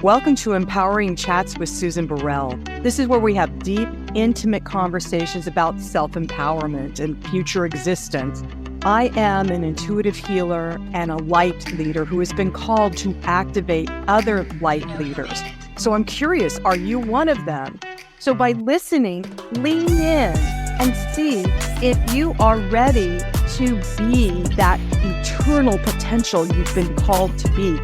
Welcome to Empowering Chats with Susan Burrell. This is where we have deep, intimate conversations about self-empowerment and future existence. I am an intuitive healer and a light leader who has been called to activate other light leaders. So I'm curious, are you one of them? So by listening, lean in and see if you are ready to be that eternal potential you've been called to be.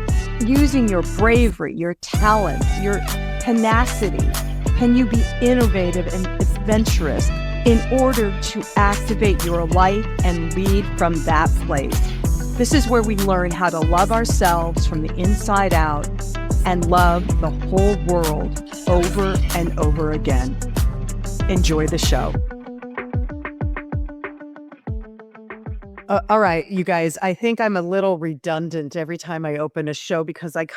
Using your bravery, your talents, your tenacity, can you be innovative and adventurous in order to activate your light and lead from that place? This is where we learn how to love ourselves from the inside out and love the whole world over and over again. Enjoy the show. All right, you guys, I think I'm a little redundant every time I open a show because I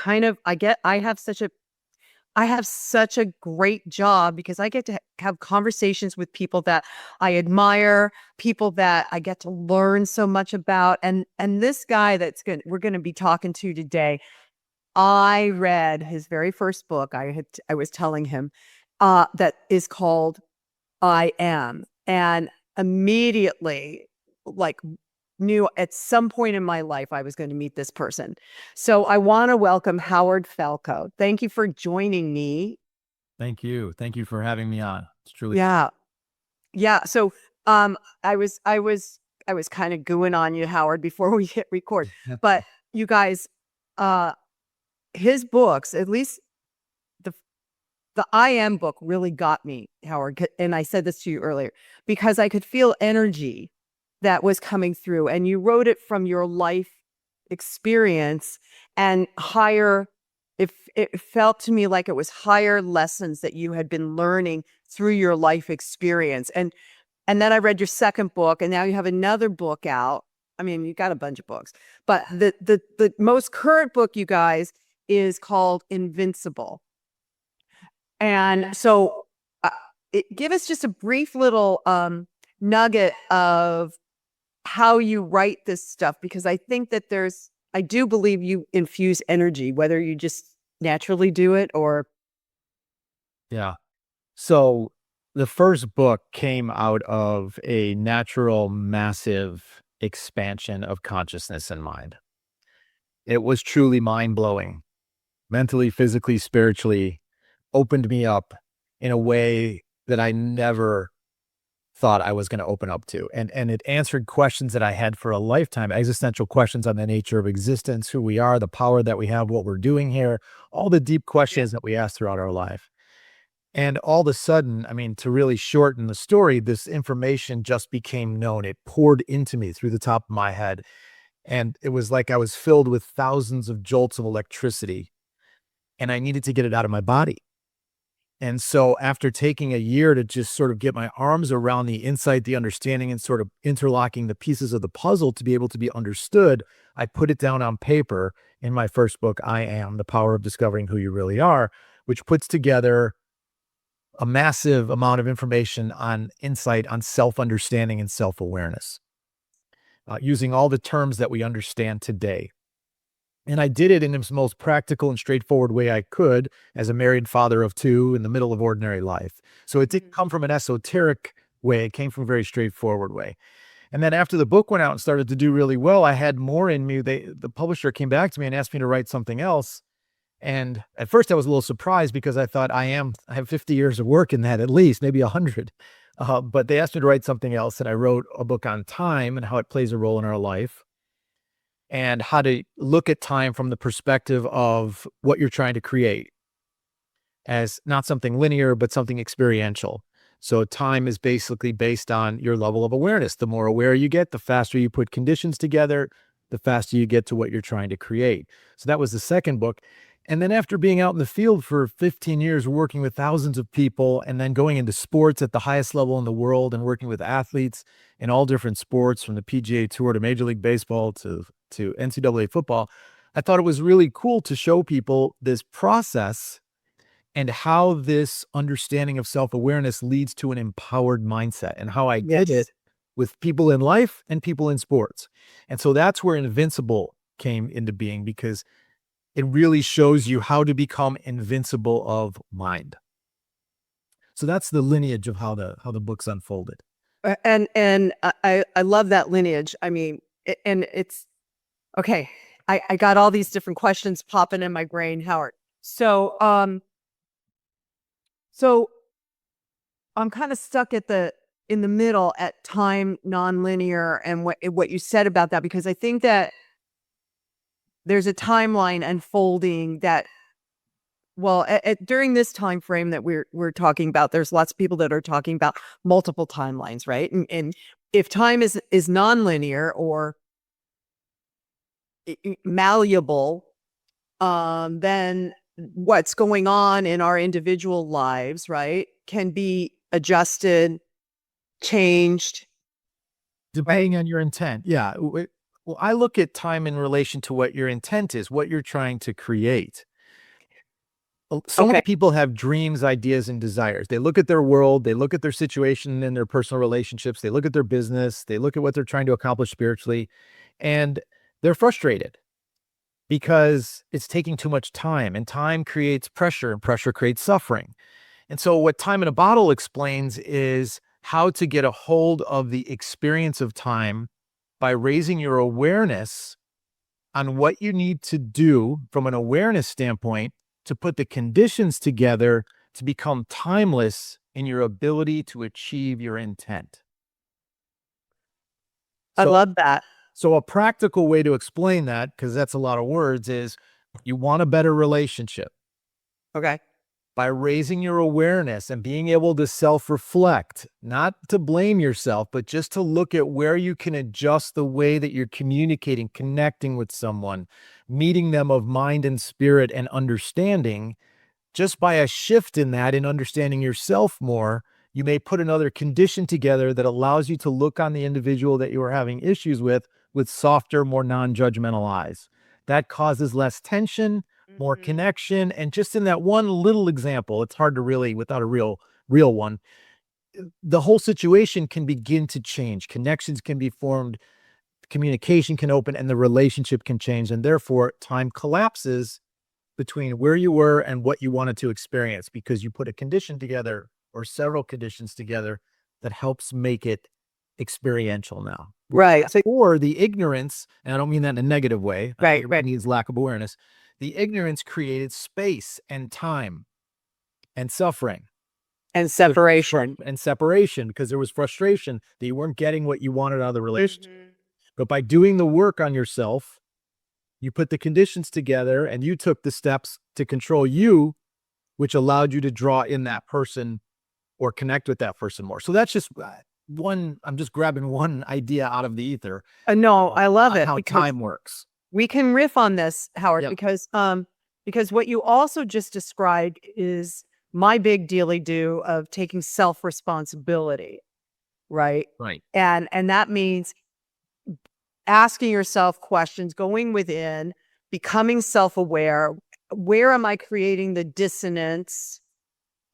have such a great job because I get to have conversations with people that I admire, people that I get to learn so much about. And this guy we're going to be talking to today, I read his very first book. I was telling him that is called I Am, and immediately knew at some point in my life I was going to meet this person. So I want to welcome Howard Falco. Thank you for joining me. Thank you. Thank you for having me on. It's truly Yeah. So I was kind of gooing on you, Howard, before we hit record. But you guys, his books, at least the I Am book, really got me, Howard. And I said this to you earlier because I could feel energy that was coming through, and you wrote it from your life experience and it felt to me like it was higher lessons that you had been learning through your life experience. And then I read your second book, and now you have another book out. I mean, you got a bunch of books, but the most current book, you guys, is called Invincible. And so give us just a brief little nugget of how you write this stuff, because I think that I do believe you infuse energy, whether you just naturally do it or. Yeah. So the first book came out of a natural, massive expansion of consciousness and mind. It was truly mind-blowing, mentally, physically, spiritually, opened me up in a way that I never thought I was going to open up to. And it answered questions that I had for a lifetime, existential questions on the nature of existence, who we are, the power that we have, what we're doing here, all the deep questions that we ask throughout our life. And all of a sudden, I mean, to really shorten the story, this information just became known. It poured into me through the top of my head. And it was like I was filled with thousands of jolts of electricity, and I needed to get it out of my body. And so after taking a year to just sort of get my arms around the insight, the understanding, and sort of interlocking the pieces of the puzzle to be able to be understood, I put it down on paper in my first book, I Am, The Power of Discovering Who You Really Are, which puts together a massive amount of information on insight, on self-understanding and self-awareness, using all the terms that we understand today. And I did it in the most practical and straightforward way I could as a married father of two in the middle of ordinary life. So it didn't come from an esoteric way. It came from a very straightforward way. And then after the book went out and started to do really well, I had more in me. The publisher came back to me and asked me to write something else. And at first I was a little surprised because I thought I have 50 years of work in that, at least, maybe 100. But they asked me to write something else. And I wrote a book on time and how it plays a role in our life, and how to look at time from the perspective of what you're trying to create as not something linear, but something experiential. So time is basically based on your level of awareness. The more aware you get, the faster you put conditions together, the faster you get to what you're trying to create. So that was the second book. And then after being out in the field for 15 years, working with thousands of people, and then going into sports at the highest level in the world and working with athletes in all different sports, from the PGA Tour to Major League Baseball to NCAA football, I thought it was really cool to show people this process and how this understanding of self-awareness leads to an empowered mindset, and how I did it with people in life and people in sports. And so that's where Invincible came into being, because it really shows you how to become invincible of mind. So that's the lineage of how the book's unfolded. And I love that lineage. I mean, and it's okay. I got all these different questions popping in my brain, Howard. So I'm kind of stuck in the middle at time nonlinear and what you said about that, because I think that there's a timeline unfolding that, well, during this time frame that we're talking about, there's lots of people that are talking about multiple timelines, right? And if time is nonlinear or malleable, then what's going on in our individual lives, right, can be adjusted, changed. Depending on your intent. Yeah. Well, I look at time in relation to what your intent is, what you're trying to create. So many Okay. people have dreams, ideas, and desires. They look at their world, they look at their situation and their personal relationships, they look at their business, they look at what they're trying to accomplish spiritually, and they're frustrated because it's taking too much time, and time creates pressure, and pressure creates suffering. And so what Time in a Bottle explains is how to get a hold of the experience of time by raising your awareness on what you need to do from an awareness standpoint to put the conditions together to become timeless in your ability to achieve your intent. I So, love that. so a practical way to explain that, because that's a lot of words, is you want a better relationship. Okay. By raising your awareness and being able to self-reflect, not to blame yourself, but just to look at where you can adjust the way that you're communicating, connecting with someone, meeting them of mind and spirit and understanding. Just by a shift in that, in understanding yourself more, you may put another condition together that allows you to look on the individual that you are having issues with softer, more non-judgmental eyes. That causes less tension, more connection. And just in that one little example, it's hard to really, without a real one, the whole situation can begin to change. Connections can be formed, communication can open, and the relationship can change. And therefore, time collapses between where you were and what you wanted to experience, because you put a condition together or several conditions together that helps make it experiential now. Right. So, Or the ignorance, and I don't mean that in a negative way. right. It Right. means lack of awareness. The ignorance created space and time and suffering And separation. and separation because there was frustration that you weren't getting what you wanted out of the relationship. Mhm. But by doing the work on yourself, you put the conditions together and you took the steps to control you, which allowed you to draw in that person or connect with that person more. So that's just one, I'm just grabbing one idea out of the ether No, I love on it how because time works. we can riff on this, Howard, Yep. because what you also just described is my big dealy do of taking self-responsibility, right? Right. And that means asking yourself questions, going within, becoming self-aware. Where am I creating the dissonance?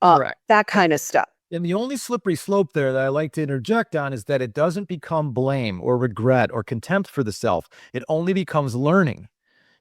Correct. That kind of stuff. And the only slippery slope there that I like to interject on is that it doesn't become blame or regret or contempt for the self. It only becomes learning.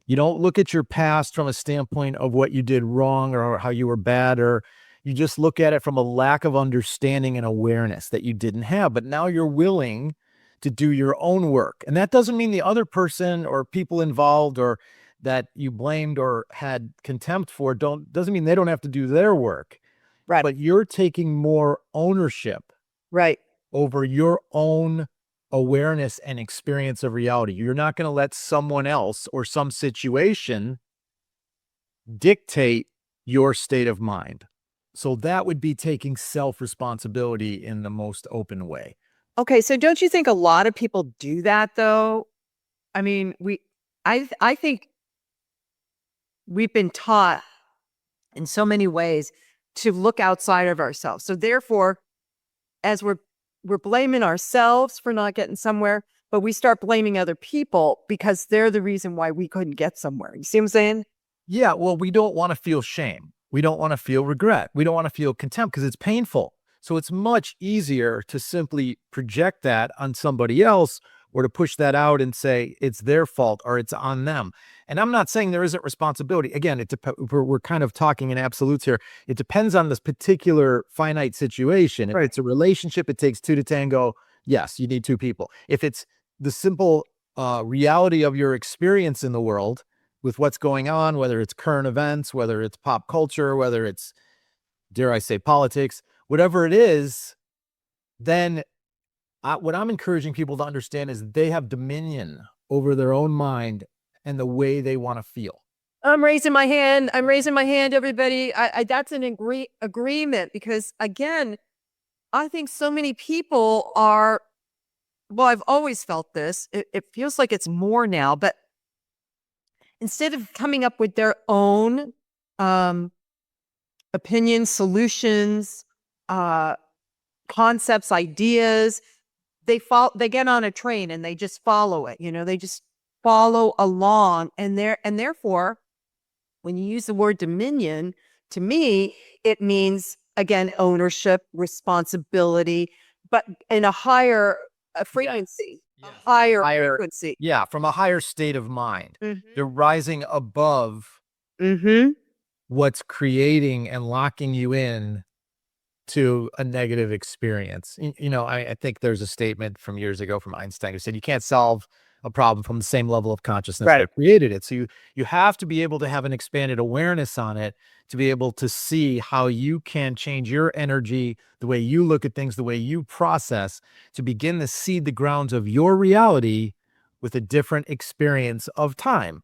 You don't look at your past from a standpoint of what you did wrong or how you were bad, or you just look at it from a lack of understanding and awareness that you didn't have. But now you're willing to do your own work. And that doesn't mean the other person or people involved or that you blamed or had contempt for doesn't mean they don't have to do their work. Right. But you're taking more ownership Right. over your own awareness and experience of reality. You're not going to let someone else or some situation dictate your state of mind. So that would be taking self-responsibility in the most open way. Okay, so don't you think a lot of people do that though? I mean, I think we've been taught in so many ways to look outside of ourselves. So therefore, as we're blaming ourselves for not getting somewhere, but we start blaming other people because they're the reason why we couldn't get somewhere. You see what I'm saying? Yeah, well, we don't want to feel shame. We don't want to feel regret. We don't want to feel contempt because it's painful. So it's much easier to simply project that on somebody else or to push that out and say it's their fault or it's on them. And I'm not saying there isn't responsibility. Again, we're kind of talking in absolutes here. It depends on this particular finite situation. If it's a relationship, it takes two to tango. Yes, you need two people. If it's the simple reality of your experience in the world with what's going on, whether it's current events, whether it's pop culture, whether it's, dare I say, politics, whatever it is, then what I'm encouraging people to understand is they have dominion over their own mind and the way they want to feel. I'm raising my hand. I'm raising my hand, everybody. That's an agreement because, again, I think so many people are, well, I've always felt this. It feels like it's more now, but instead of coming up with their own opinions, solutions, concepts, ideas, they get on a train and they just follow it. They just follow along, and therefore, when you use the word dominion, to me, it means, again, ownership, responsibility, but in a higher frequency, a higher frequency. Yeah, from a higher state of mind. They're rising above what's creating and locking you in to a negative experience. I think there's a statement from years ago from Einstein who said you can't solve a problem from the same level of consciousness that created it. So you have to be able to have an expanded awareness on it to be able to see how you can change your energy, the way you look at things, the way you process, to begin to seed the grounds of your reality with a different experience of time.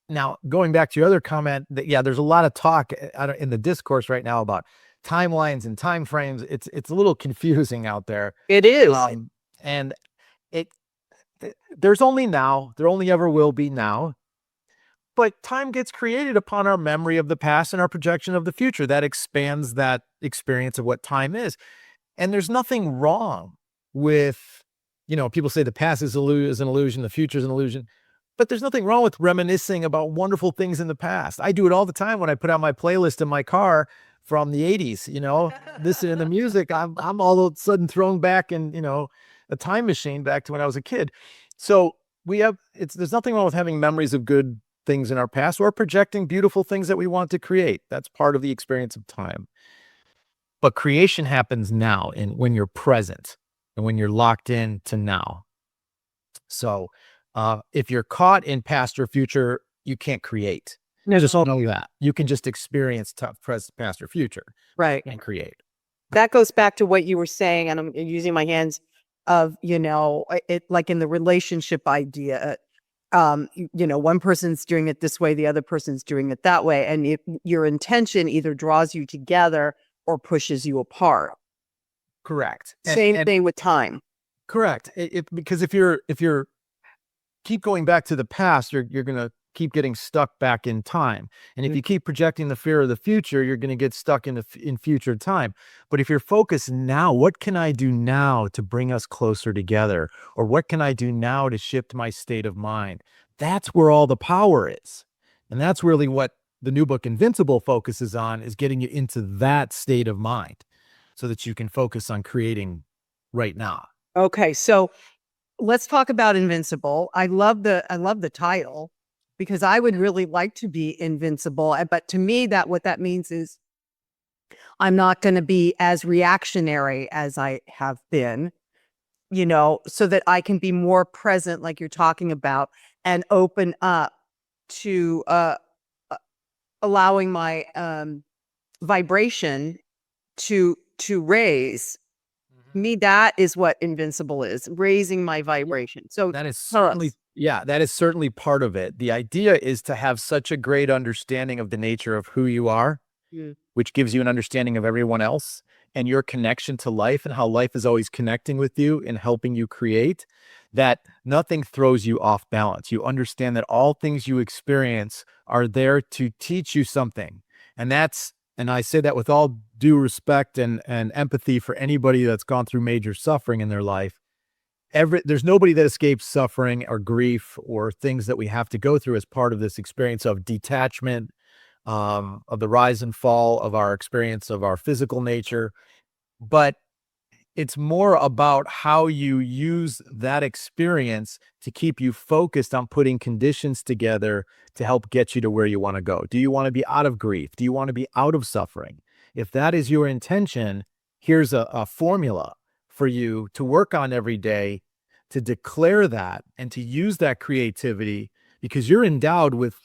Now, going back to your other comment, that there's a lot of talk in the discourse right now about timelines and time frames. It's a little confusing out there. It is. And there's only now, there only ever will be now. But time gets created upon our memory of the past and our projection of the future. That expands that experience of what time is. And there's nothing wrong with, people say the past is an illusion, the future is an illusion. But there's nothing wrong with reminiscing about wonderful things in the past. I do it all the time when I put out my playlist in my car from the 80s, listening to the music. I'm all of a sudden thrown back in, a time machine back to when I was a kid. So there's nothing wrong with having memories of good things in our past or projecting beautiful things that we want to create. That's part of the experience of time. But creation happens now, and when you're present and when you're locked in to now. So if you're caught in past or future, you can't create. Just know that. You can just experience present, past, or future. Right. And create. That goes back to what you were saying, and I'm using my hands of, it like in the relationship idea. One person's doing it this way, the other person's doing it that way. And your intention either draws you together or pushes you apart. Correct. Same thing with time. Correct. Because if you're keep going back to the past, you're going to keep getting stuck back in time. And if you keep projecting the fear of the future, you're going to get stuck in future time. But if you're focused now, what can I do now to bring us closer together? Or what can I do now to shift my state of mind? That's where all the power is. And that's really what the new book Invincible focuses on, is getting you into that state of mind so that you can focus on creating right now. Okay, so let's talk about Invincible. I love the title because I would really like to be invincible. But to me, what that means is I'm not going to be as reactionary as I have been, so that I can be more present, like you're talking about, and open up to allowing my vibration to raise. Me, that is what Invincible is, raising my vibration. So that is certainly part of it. The idea is to have such a great understanding of the nature of who you are, which gives you an understanding of everyone else and your connection to life and how life is always connecting with you and helping you create, that nothing throws you off balance. You understand that all things you experience are there to teach you something. And I say that with all due respect and empathy for anybody that's gone through major suffering in their life. There's nobody that escapes suffering or grief or things that we have to go through as part of this experience of detachment, of the rise and fall of our experience of our physical nature. But It's more about how you use that experience to keep you focused on putting conditions together to help get you to where you want to go. Do you want to be out of grief? Do you want to be out of suffering? If that is your intention, here's a formula for you to work on every day to declare that and to use that creativity, because you're endowed with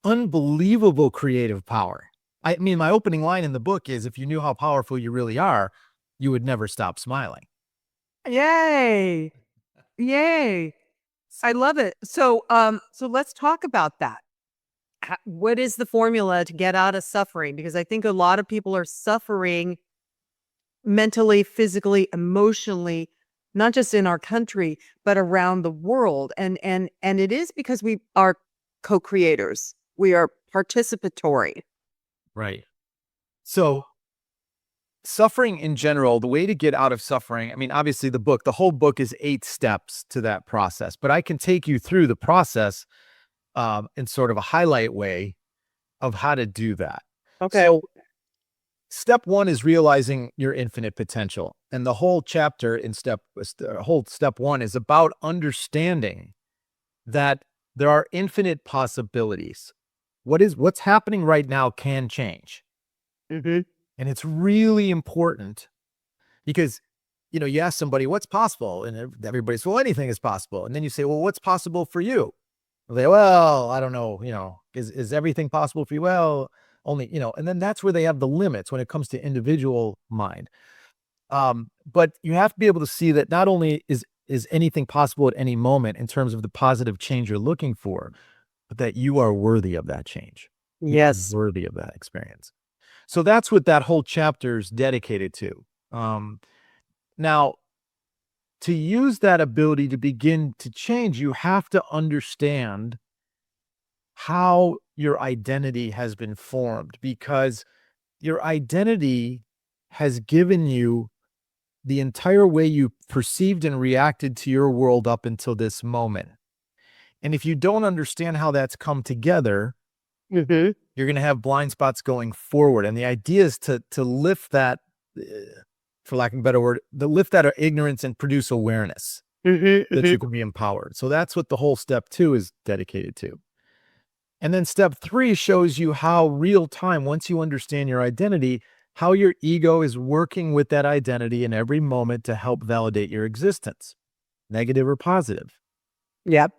unbelievable creative power. I mean, my opening line in the book is, if you knew how powerful you really are, you would never stop smiling. Yay. Yay. I love it. So, so let's talk about that. What is the formula to get out of suffering? Because I think a lot of people are suffering mentally, physically, emotionally, not just in our country, but around the world. And it is because we are co-creators. We are participatory. Right. So, suffering in general, the way to get out of suffering, I mean, obviously the whole book is 8 steps to that process, but I can take you through the process in sort of a highlight way of how to do that. Okay. So, step 1 is realizing your infinite potential. And the whole chapter in step 1 is about understanding that there are infinite possibilities. What's happening right now can change. Mm-hmm. And it's really important because, you ask somebody what's possible, and everybody says, well, anything is possible. And then you say, well, what's possible for you? They, well, I don't know, is everything possible for you? Well, only, and then that's where they have the limits when it comes to individual mind. But you have to be able to see that not only is anything possible at any moment in terms of the positive change you're looking for, but that you are worthy of that change. Yes. You're worthy of that experience. So that's what that whole chapter is dedicated to. Now, to use that ability to begin to change, you have to understand how your identity has been formed, because your identity has given you the entire way you perceived and reacted to your world up until this moment. And if you don't understand how that's come together, Mm-hmm. you're going to have blind spots going forward. And the idea is to lift that, for lack of a better word, to lift that ignorance and produce awareness Mm-hmm. that you can be empowered. So that's what the whole step 2 is dedicated to. And then step 3 shows you how real time, once you understand your identity, how your ego is working with that identity in every moment to help validate your existence, negative or positive. Yep.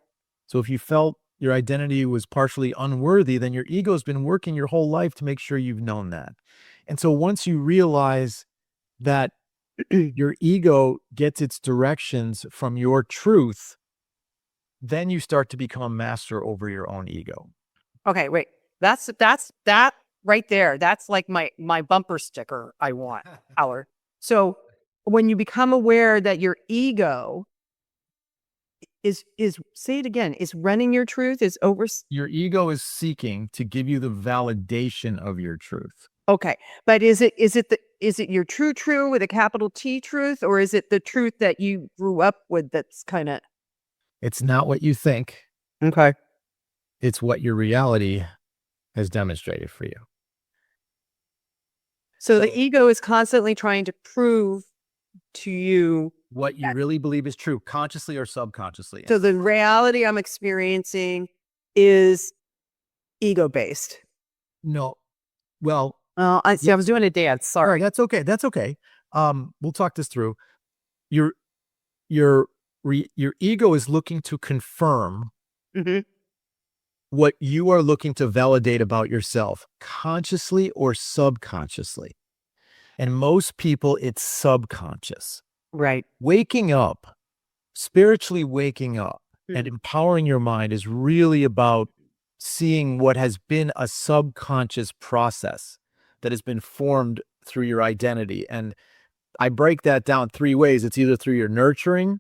So if you felt your identity was partially unworthy, then your ego's been working your whole life to make sure you've known that. And so once you realize that your ego gets its directions from your truth, then you start to become a master over your own ego. Okay, wait. That's that right there. That's like my bumper sticker I want, Howard. So when you become aware that your ego is say it again, is running your truth, is over. Your ego is seeking to give you the validation of your truth. Okay, but is it your true with a capital T truth, or is it the truth that you grew up with? That's kind of It's not what you think. okay. It's what your reality has demonstrated for you. So the ego is constantly trying to prove to you What you really believe is true, consciously or subconsciously. so the reality I'm experiencing is ego based. No. Well, I see. I was doing a dance. all right, Sorry. that's okay. That's okay. We'll talk this through. Your your your ego is looking to confirm Mm-hmm. what you are looking to validate about yourself, consciously or subconsciously. And most people, it's subconscious. Right. Waking up, spiritually waking up and empowering your mind is really about seeing what has been a subconscious process that has been formed through your identity. And I break that down 3 ways. It's either through your nurturing,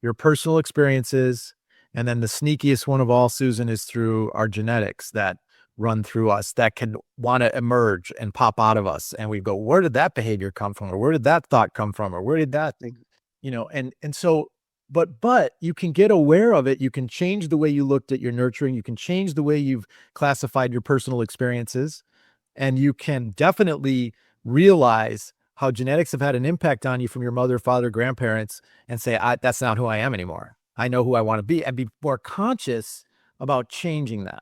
your personal experiences, and then the sneakiest one of all, Susan, is through our genetics that run through us that can want to emerge and pop out of us. And we go, where did that behavior come from? Or where did that thought come from? Or where did that thing, and so, but you can get aware of it. You can change the way you looked at your nurturing. You can change the way you've classified your personal experiences. And you can definitely realize how genetics have had an impact on you from your mother, father, grandparents, and say, that's not who I am anymore. I know who I want to be, and be more conscious about changing that.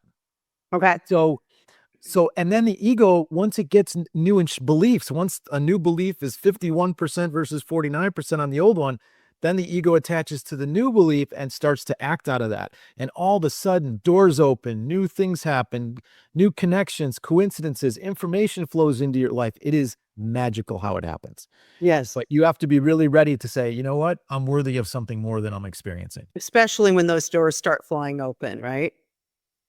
Okay. So, and then the ego, once it gets new beliefs, once a new belief is 51% versus 49% on the old one, then the ego attaches to the new belief and starts to act out of that. And all of a sudden, doors open, new things happen, new connections, coincidences, information flows into your life. It is magical how it happens. Yes. But you have to be really ready to say, you know what? I'm worthy of something more than I'm experiencing. Especially when those doors start flying open, right?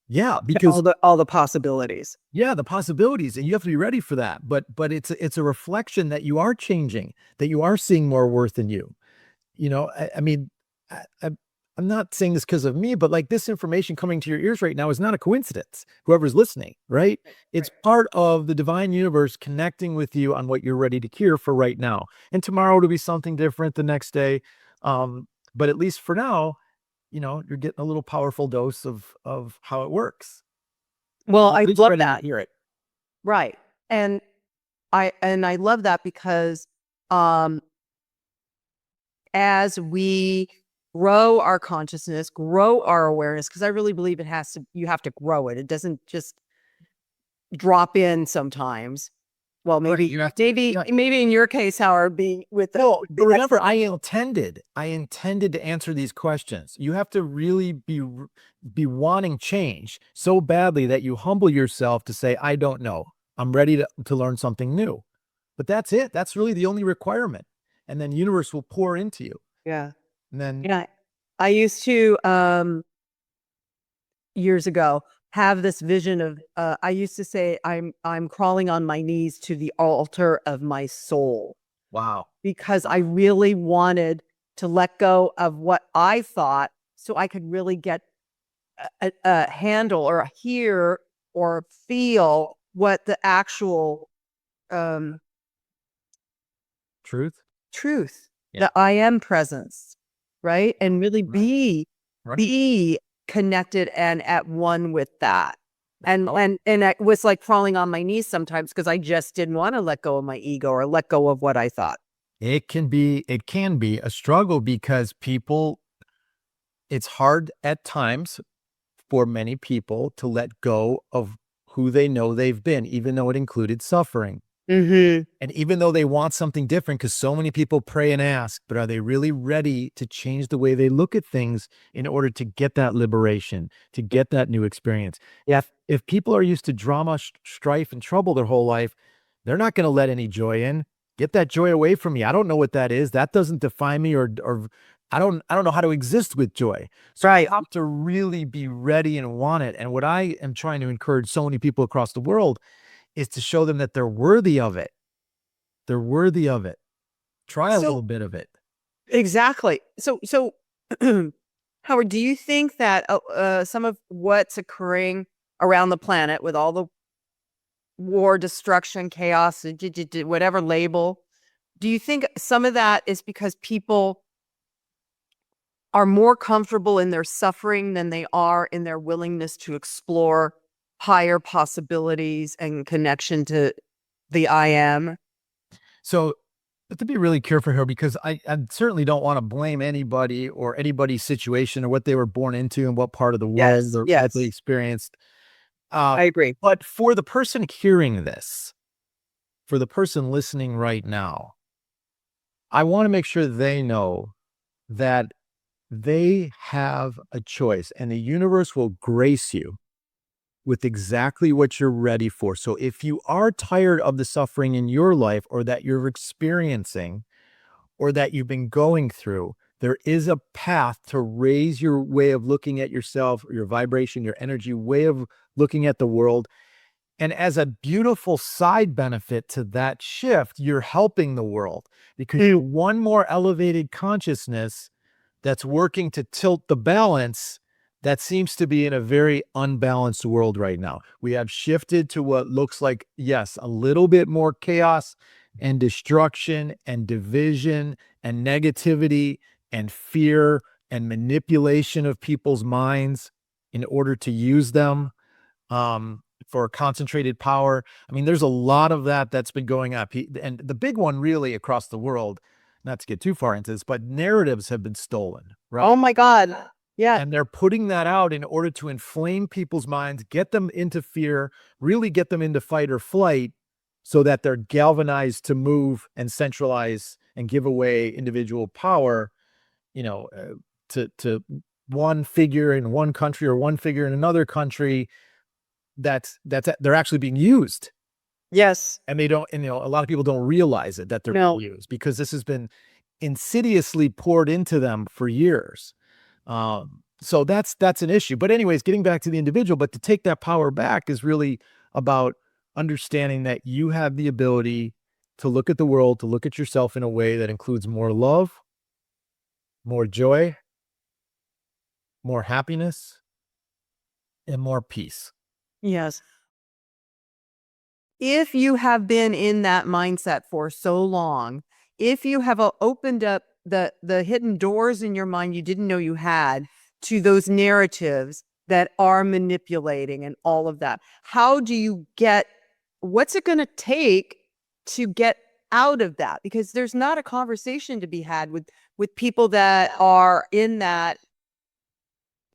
Yeah, because All the possibilities. yeah, the possibilities, and you have to be ready for that. But it's a reflection that you are changing, that you are seeing more worth in you. You know, I mean, I, I, I'm not saying this because of me, but like this information coming to your ears right now is not a coincidence. Whoever's listening, right? It's part of the divine universe connecting with you on what you're ready to hear for right now. And tomorrow it'll be something different the next day. But at least for now, you're getting a little powerful dose of how it works. Well, At I least love ready to that. hear it. Right. And I love that because um as we grow our consciousness, grow our awareness, because I really believe you have to grow it. It doesn't just drop in sometimes. Well, Right, maybe, you have to, maybe, yeah. maybe in your case, Howard, being with No, but remember, I intended to answer these questions. You have to really be wanting change so badly that you humble yourself to say, I don't know. I'm ready to learn something new. But that's it. That's really the only requirement. And then universe will pour into you. yeah, And then, yeah. I used to years ago have this vision of I used to say I'm crawling on my knees to the altar of my soul, wow. because I really wanted to let go of what I thought so I could really get a handle or hear or feel what the actual um, Truth. truth, Yeah. the I am presence, right? And really Right. Right. be connected and at one with that. And Oh. and I was like crawling on my knees sometimes because I just didn't want to let go of my ego or let go of what I thought. It can be a struggle because it's hard at times for many people to let go of who they know they've been, even though it included suffering. Mm-hmm. And even though they want something different, because so many people pray and ask, but are they really ready to change the way they look at things in order to get that liberation, to get that new experience? Yeah. If people are used to drama, strife, and trouble their whole life, they're not going to let any joy in. Get that joy away from me. I don't know what that is. That doesn't define me, or I don't know how to exist with joy. So Right. you have to really be ready and want it. And what I am trying to encourage so many people across the world is to show them that they're worthy of it. They're worthy of it. Try a So little bit of it. exactly. So Howard, do you think that some of what's occurring around the planet with all the war, destruction, chaos, whatever label, do you think some of that is because people are more comfortable in their suffering than they are in their willingness to explore higher possibilities and connection to the I am? So to be really careful here, because I certainly don't want to blame anybody or anybody's situation or what they were born into and what part of the world Yes, or what they yes, experienced. Uh, I agree. but for the person hearing this, for the person listening right now, I want to make sure they know that they have a choice and the universe will grace you with exactly what you're ready for. So if you are tired of the suffering in your life or that you're experiencing or that you've been going through, there is a path to raise your way of looking at yourself, your vibration, your energy, way of looking at the world. And as a beautiful side benefit to that shift, you're helping the world because you're one more elevated consciousness that's working to tilt the balance that seems to be in a very unbalanced world right now. We have shifted to what looks like, yes, a little bit more chaos and destruction and division and negativity and fear and manipulation of people's minds in order to use them for concentrated power. I mean, there's a lot of that's been going up. And the big one really across the world, not to get too far into this, but narratives have been stolen, right? Oh my God. Yeah. And they're putting that out in order to inflame people's minds, get them into fear, really get them into fight or flight, so that they're galvanized to move and centralize and give away individual power, to one figure in one country or one figure in another country. They're actually being used. Yes. And they don't, and a lot of people don't realize it, that they're No. being used, because this has been insidiously poured into them for years. So that's an issue. But anyways, getting back to the individual, but to take that power back is really about understanding that you have the ability to look at the world, to look at yourself in a way that includes more love, more joy, more happiness, and more peace. Yes. If you have been in that mindset for so long, if you have opened up the hidden doors in your mind you didn't know you had to those narratives that are manipulating and all of that, how do you what's it going to take to get out of that? Because there's not a conversation to be had with people that are in that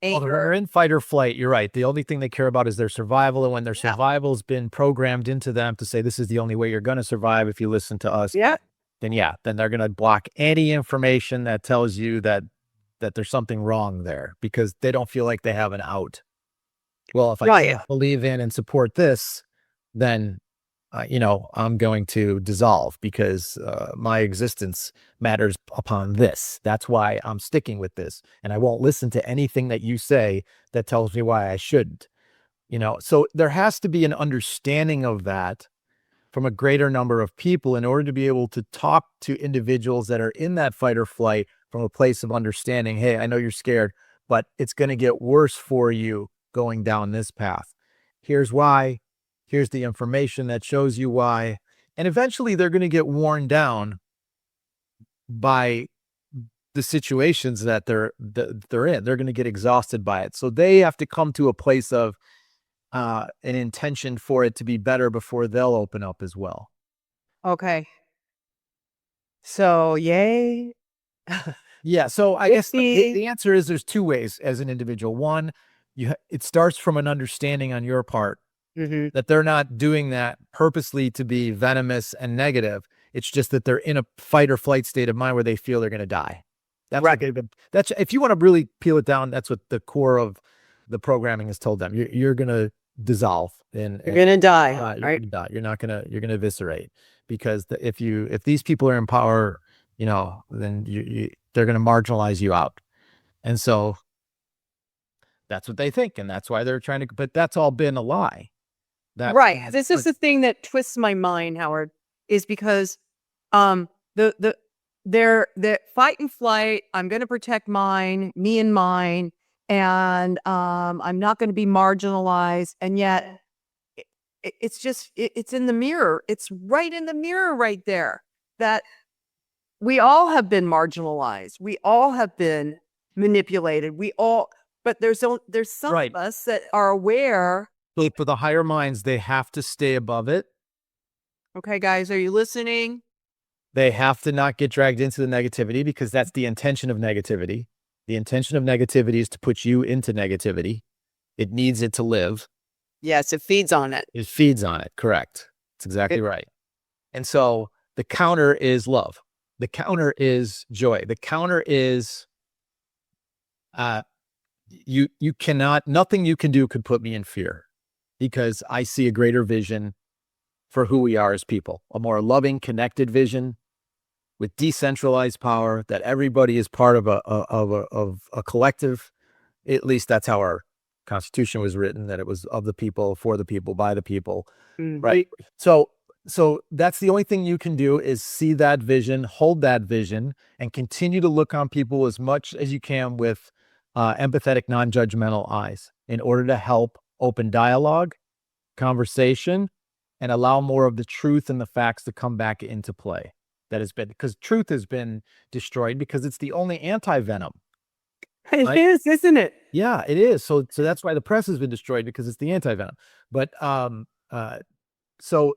Well, they're in fight or flight. You're right. The only thing they care about is their survival. And when their survival's been programmed into them to say, this is the only way you're going to survive if you listen to us, then they're going to block any information that tells you that there's something wrong there, because they don't feel like they have an out. Well, if I can't believe in and support this, then I'm going to dissolve, because my existence matters upon this. That's why I'm sticking with this. And I won't listen to anything that you say that tells me why I shouldn't. So there has to be an understanding of that from a greater number of people in order to be able to talk to individuals that are in that fight or flight from a place of understanding. Hey, I know you're scared, but it's going to get worse for you going down this path. Here's why. Here's the information that shows you why. And eventually they're going to get worn down by the situations that they're in. They're going to get exhausted by it. So they have to come to a place of an intention for it to be better before they'll open up as well. Okay. So, yay. Yeah. So I guess the answer is there's two ways as an individual. One, it starts from an understanding on your part that they're not doing that purposely to be venomous and negative. It's just that they're in a fight or flight state of mind where they feel they're going to die. That's right. That's, if you want to really peel it down, that's what the core of the programming has told them. You're going to dissolve, and you're going to die. You're going to die. You're going to eviscerate, because if these people are in power, then they're going to marginalize you out. And so that's what they think. And that's why they're trying to, but that's all been a lie. This is the thing that twists my mind, Howard, is because the fight and flight, I'm going to protect me and mine, and I'm not going to be marginalized. And yet it's in the mirror. It's right in the mirror right there, that we all have been marginalized. We all have been manipulated. But there's some of us that are aware. So for the higher minds, they have to stay above it. Okay, guys, are you listening? They have to not get dragged into the negativity, because that's the intention of negativity. The intention of negativity is to put you into negativity. It needs it to live. Yes, it feeds on it. It feeds on it. Correct. That's exactly right. And so the counter is love. The counter is joy. The counter is you cannot, nothing you can do could put me in fear, because I see a greater vision for who we are as people, a more loving, connected vision with decentralized power, that everybody is part of a collective. At least that's how our Constitution was written, that it was of the people, for the people, by the people, right? So that's the only thing you can do, is see that vision, hold that vision, and continue to look on people as much as you can with empathetic, non-judgmental eyes, in order to help open dialogue, conversation, and allow more of the truth and the facts to come back into play. That has been, because truth has been destroyed, because it's the only anti-venom. It is, isn't it? Yeah, it is. So that's why the press has been destroyed, because it's the anti-venom. But so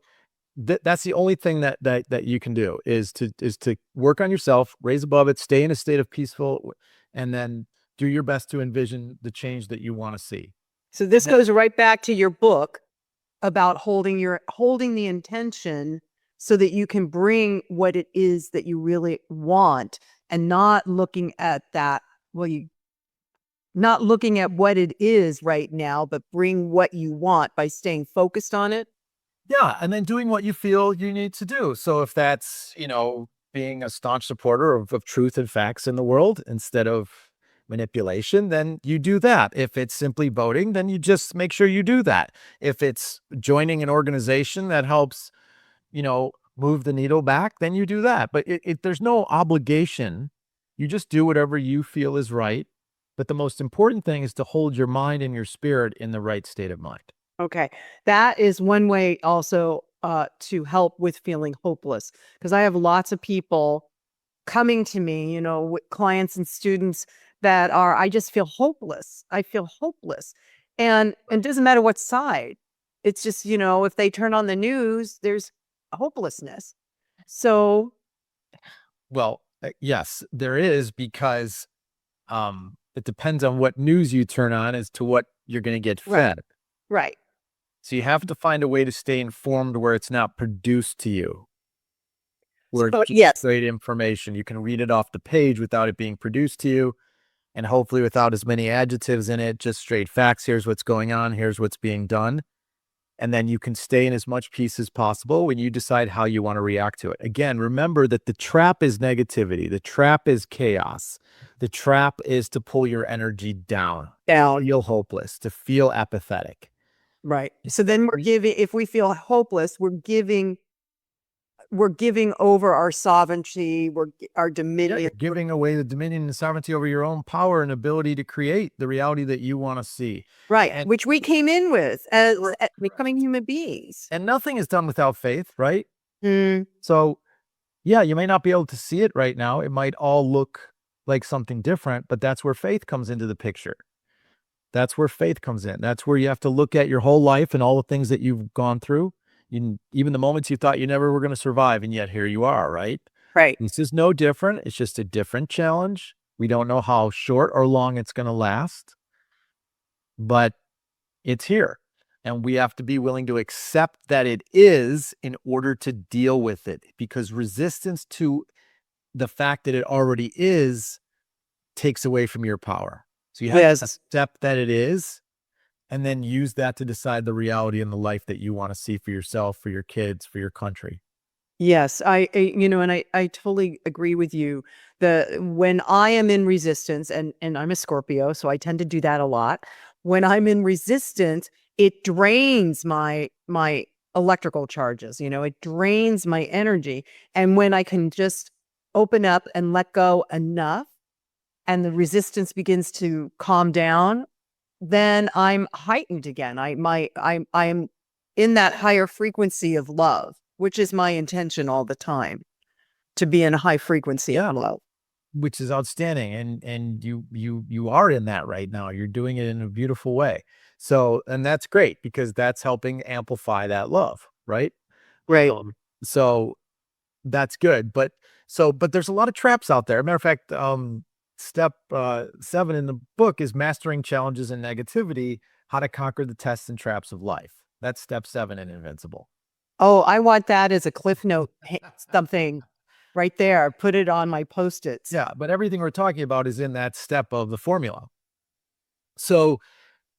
that's the only thing that you can do is to work on yourself, raise above it, stay in a state of peaceful, and then do your best to envision the change that you want to see. So this goes right back to your book about holding the intention so that you can bring what it is that you really want, and not looking at that. Well, you not looking at what it is right now, but bring what you want by staying focused on it. Yeah, and then doing what you feel you need to do. So if that's, being a staunch supporter of truth and facts in the world instead of manipulation, then you do that. If it's simply voting, then you just make sure you do that. If it's joining an organization that helps, move the needle back, then you do that. But there's no obligation. You just do whatever you feel is right. But the most important thing is to hold your mind and your spirit in the right state of mind. Okay. That is one way also to help with feeling hopeless, because I have lots of people coming to me, with clients and students that are, I just feel hopeless. I feel hopeless. And it doesn't matter what side. It's just, if they turn on the news, there's hopelessness. So, Well, yes, there is, because it depends on what news you turn on as to what you're going to get right, fed. right. So you have to find a way to stay informed where it's not produced to you, where it's So, just yes, straight information. You can read it off the page without it being produced to you, and hopefully without as many adjectives in it, just straight facts. Here's what's going on. Here's what's being done. And then you can stay in as much peace as possible when you decide how you want to react to it. Again, remember that the trap is negativity. The trap is chaos. The trap is to pull your energy down, down. feel hopeless, to feel apathetic. Right. So then we're giving, if we feel hopeless, we're giving over our sovereignty, our Yeah, dominion. you're giving away the dominion and sovereignty over your own power and ability to create the reality that you want to see. Right, And which we came in with as correct. becoming human beings. And nothing is done without faith, right? Mm, So yeah, you may not be able to see it right now. It might all look like something different, but that's where faith comes into the picture. That's where faith comes in. That's where you have to look at your whole life and all the things that you've gone through, even the moments you thought you never were going to survive, and yet here you are, right? right. This is no different. It's just a different challenge. We don't know how short or long it's going to last, but it's here. And we have to be willing to accept that it is in order to deal with it, because resistance to the fact that it already is takes away from your power. So you have to Yes. accept that it is, and then use that to decide the reality and the life that you want to see for yourself, for your kids, for your country. Yes, and I totally agree with you. When I am in resistance, and I'm a Scorpio, so I tend to do that a lot. When I'm in resistance, it drains my electrical charges, it drains my energy. And when I can just open up and let go enough, and the resistance begins to calm down, then I'm heightened again. I'm in that higher frequency of love, which is my intention all the time, to be in a high frequency Yeah, of love. which is outstanding, and you are in that right now. You're doing it in a beautiful way. So, and that's great, because that's helping amplify that love, right? Right. So that's good. But there's a lot of traps out there. Matter of fact, step 7 in the book is mastering challenges and negativity, how to conquer the tests and traps of life. That's step 7 in Invincible. Oh, I want that as a cliff note, something right there. Put it on my Post-its. Yeah, but everything we're talking about is in that step of the formula. So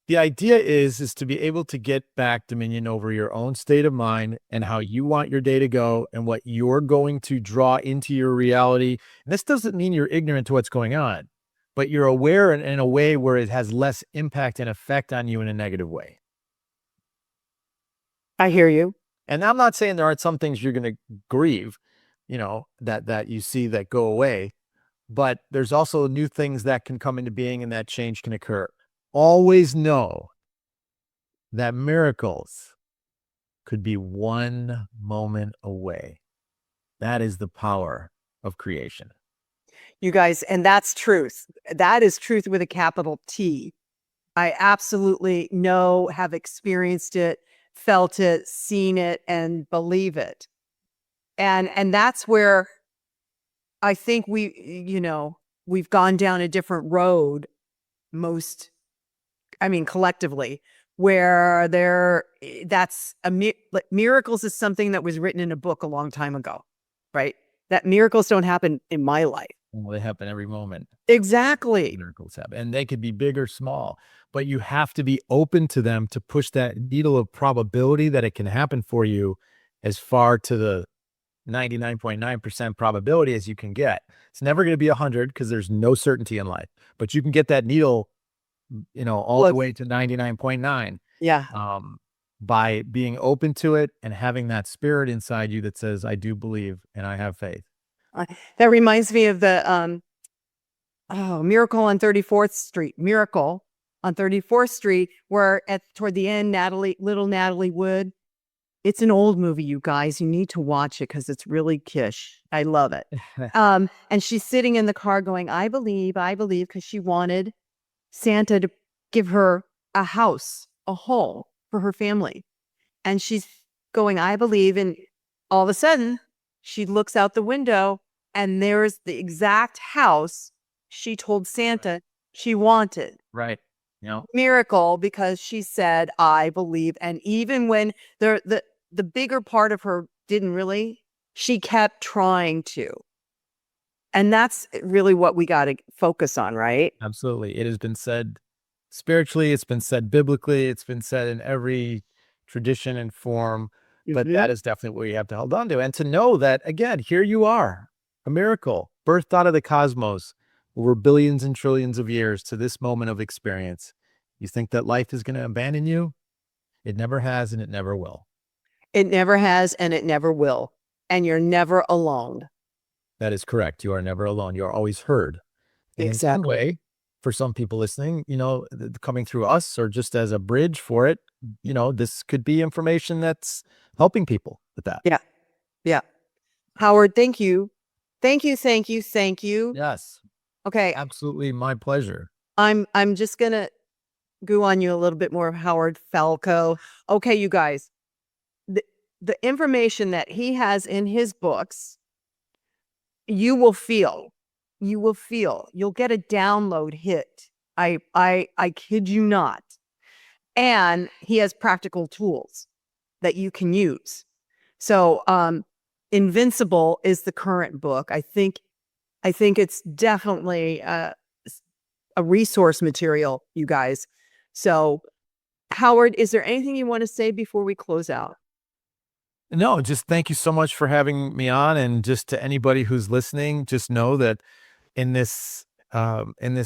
the idea is to be able to get back dominion over your own state of mind and how you want your day to go and what you're going to draw into your reality. And this doesn't mean you're ignorant to what's going on, but you're aware in a way where it has less impact and effect on you in a negative way. I hear you. And I'm not saying there aren't some things you're going to grieve, that you see that go away, but there's also new things that can come into being and that change can occur. Always know that miracles could be one moment away. That is the power of creation. You guys, and that's truth. That is truth with a capital T. I absolutely know, have experienced it, felt it, seen it, and believe it. And that's where I think we've gone down a different road collectively, where like, miracles is something that was written in a book a long time ago, right? That miracles don't happen in my life. Well, they happen every moment. Exactly. Miracles happen, and they could be big or small, but you have to be open to them to push that needle of probability that it can happen for you as far to the 99.9% probability as you can get. It's never going to be 100 because there's no certainty in life, but you can get that needle, all the Look, way to 99.9, yeah. by being open to it and having that spirit inside you that says, I do believe and I have faith. That reminds me of the Miracle on 34th Street. Miracle on 34th Street, where toward the end, little Natalie Wood. It's an old movie, you guys. You need to watch it because it's really kish. I love it. And she's sitting in the car going, I believe, because she wanted Santa to give her a house, a home for her family. And she's going, I believe. And all of a sudden, she looks out the window and there's the exact house she told Santa she wanted. Right. Miracle, because she said, I believe. And even when the bigger part of her didn't really, she kept trying to. And that's really what we got to focus on, right? Absolutely. It has been said spiritually, it's been said biblically, it's been said in every tradition and form, but that is definitely what we have to hold on to. And to know that, again, here you are, a miracle, birthed out of the cosmos over billions and trillions of years to this moment of experience. You think that life is going to abandon you? It never has, and it never will. It never has, and it never will. And you're never alone. That is correct. You are never alone. You are always heard. And in some way, for some people listening, coming through us or just as a bridge for it, this could be information that's helping people with that. Yeah. Yeah. Howard, thank you. Thank you. Thank you. Thank you. Yes. Okay. Absolutely my pleasure. I'm just going to go on you a little bit more of Howard Falco. Okay, you guys, the information that he has in his books, you will feel, you'll get a download hit. I kid you not. And he has practical tools that you can use. So, Invincible is the current book. I think it's definitely a resource material, you guys. So, Howard, is there anything you want to say before we close out? No, just thank you so much for having me on. And just to anybody who's listening, just know that in this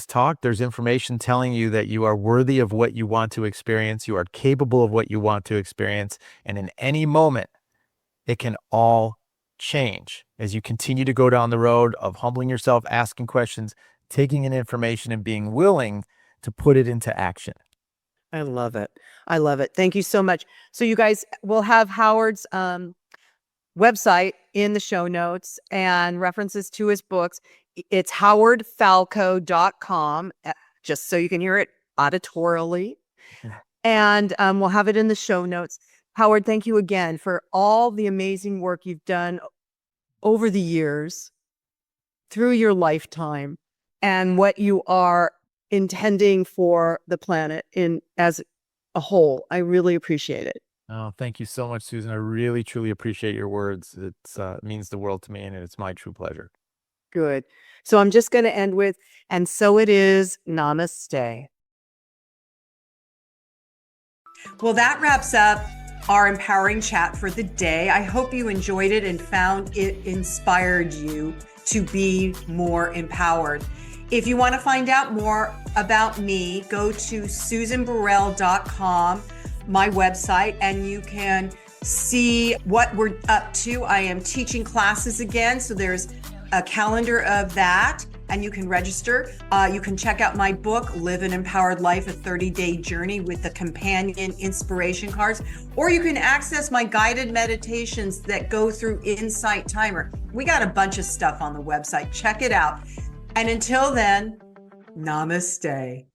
talk, there's information telling you that you are worthy of what you want to experience. You are capable of what you want to experience. And in any moment, it can all change as you continue to go down the road of humbling yourself, asking questions, taking in information, and being willing to put it into action. I love it. I love it. Thank you so much. So you guys will have Howard's website in the show notes and references to his books. It's howardfalco.com, just so you can hear it auditorily. And we'll have it in the show notes. Howard, thank you again for all the amazing work you've done over the years, through your lifetime, and what you are intending for the planet as a whole. I really appreciate it. Oh, thank you so much, Susan. I really, truly appreciate your words. It means the world to me, and it's my true pleasure. Good. So I'm just going to end with, and so it is, namaste. Well, that wraps up our empowering chat for the day. I hope you enjoyed it and found it inspired you to be more empowered. If you want to find out more about me, go to susanburrell.com, my website, and you can see what we're up to. I am teaching classes again, so there's a calendar of that, and you can register. You can check out my book, Live an Empowered Life, a 30-day journey with the companion inspiration cards, or you can access my guided meditations that go through Insight Timer. We got a bunch of stuff on the website. Check it out. And until then, namaste.